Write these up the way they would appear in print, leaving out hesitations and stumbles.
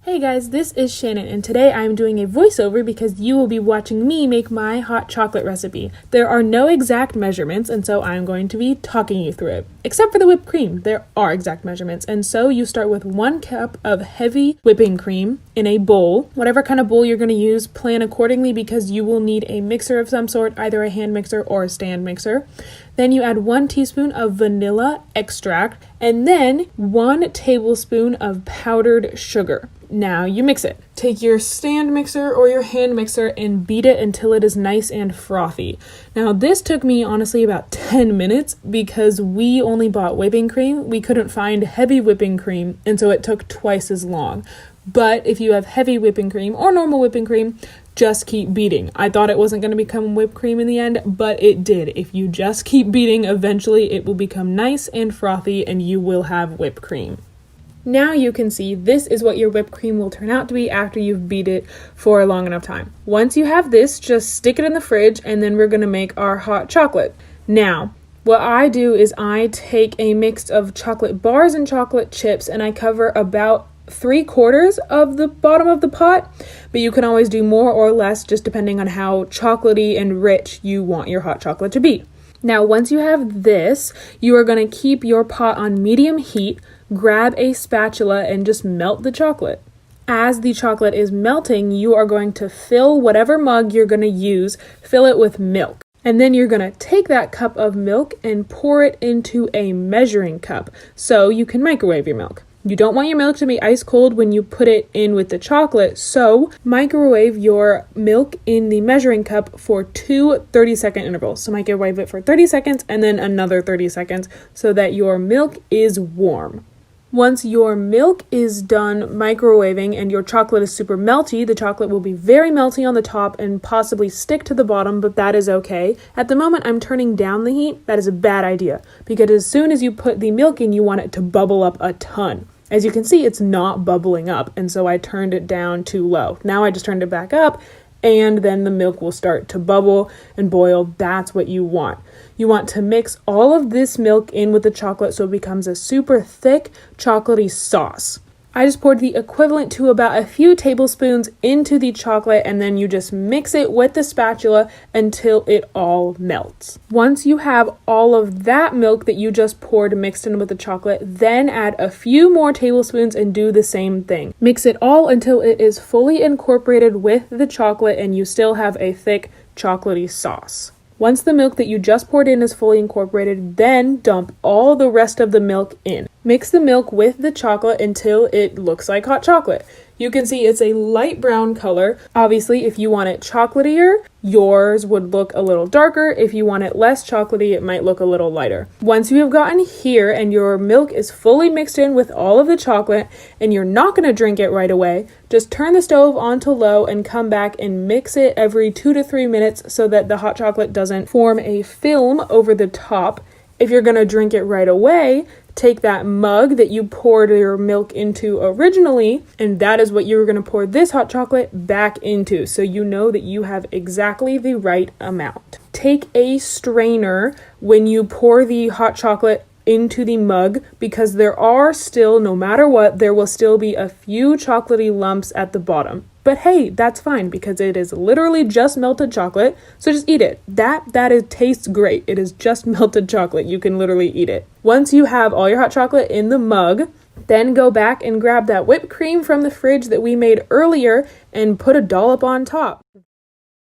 Hey guys, this is Shannon, and today I'm doing a voiceover because you will be watching me make my hot chocolate recipe. There are no exact measurements, and so I'm going to be talking you through it. Except for the whipped cream, there are exact measurements, and so you start with 1 cup of heavy whipping cream in a bowl. Whatever kind of bowl you're going to use, plan accordingly because you will need a mixer of some sort, either a hand mixer or a stand mixer. Then you add 1 teaspoon of vanilla extract, and then 1 tablespoon of powdered sugar. Now you mix it. Take your stand mixer or your hand mixer and beat it until it is nice and frothy. Now this took me honestly about 10 minutes because we only bought whipping cream. We couldn't find heavy whipping cream, and so it took twice as long. But if you have heavy whipping cream or normal whipping cream, just keep beating. I thought it wasn't going to become whipped cream in the end, but it did. If you just keep beating, eventually it will become nice and frothy and you will have whipped cream. Now you can see this is what your whipped cream will turn out to be after you've beat it for a long enough time. Once you have this, just stick it in the fridge and then we're going to make our hot chocolate. Now, what I do is I take a mix of chocolate bars and chocolate chips and I cover about 3/4 of the bottom of the pot, but you can always do more or less just depending on how chocolatey and rich you want your hot chocolate to be. Now, once you have this, you are going to keep your pot on medium heat, grab a spatula and just melt the chocolate. As the chocolate is melting, you are going to fill whatever mug you're going to use, fill it with milk. And then you're going to take that cup of milk and pour it into a measuring cup so you can microwave your milk. You don't want your milk to be ice cold when you put it in with the chocolate, so microwave your milk in the measuring cup for 2 30-second intervals. So microwave it for 30 seconds and then another 30 seconds so that your milk is warm. Once your milk is done microwaving and your chocolate is super melty, the chocolate will be very melty on the top and possibly stick to the bottom, but that is okay. At the moment, I'm turning down the heat. That is a bad idea because as soon as you put the milk in, you want it to bubble up a ton. As you can see, it's not bubbling up, and so I turned it down too low. Now I just turned it back up, and then the milk will start to bubble and boil. That's what you want. You want to mix all of this milk in with the chocolate so it becomes a super thick chocolatey sauce. I just poured the equivalent to about a few tablespoons into the chocolate and then you just mix it with the spatula until it all melts. Once you have all of that milk that you just poured mixed in with the chocolate, then add a few more tablespoons and do the same thing. Mix it all until it is fully incorporated with the chocolate and you still have a thick chocolatey sauce. Once the milk that you just poured in is fully incorporated, then dump all the rest of the milk in. Mix the milk with the chocolate until it looks like hot chocolate. You can see it's a light brown color. Obviously, if you want it chocolatier, yours would look a little darker. If you want it less chocolatey, it might look a little lighter. Once you have gotten here and your milk is fully mixed in with all of the chocolate and you're not going to drink it right away, just turn the stove on to low and come back and mix it every 2 to 3 minutes so that the hot chocolate doesn't form a film over the top. If you're going to drink it right away, take that mug that you poured your milk into originally, and that is what you're going to pour this hot chocolate back into, so you know that you have exactly the right amount. Take a strainer when you pour the hot chocolate into the mug because there are still, no matter what, there will still be a few chocolatey lumps at the bottom. But hey, that's fine because it is literally just melted chocolate, so just eat it. Tastes great. It is just melted chocolate. You can literally eat it. Once you have all your hot chocolate in the mug, then go back and grab that whipped cream from the fridge that we made earlier and put a dollop on top.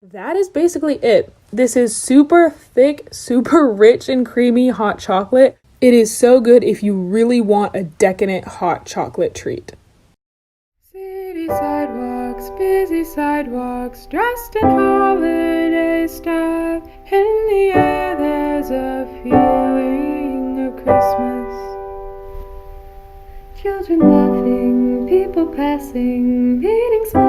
That is basically it. This is super thick, super rich and creamy hot chocolate. It is so good if you really want a decadent hot chocolate treat. City sidewalks, busy sidewalks, dressed in holiday stuff. In the air there's a feeling of Christmas. Children laughing, people passing, eating small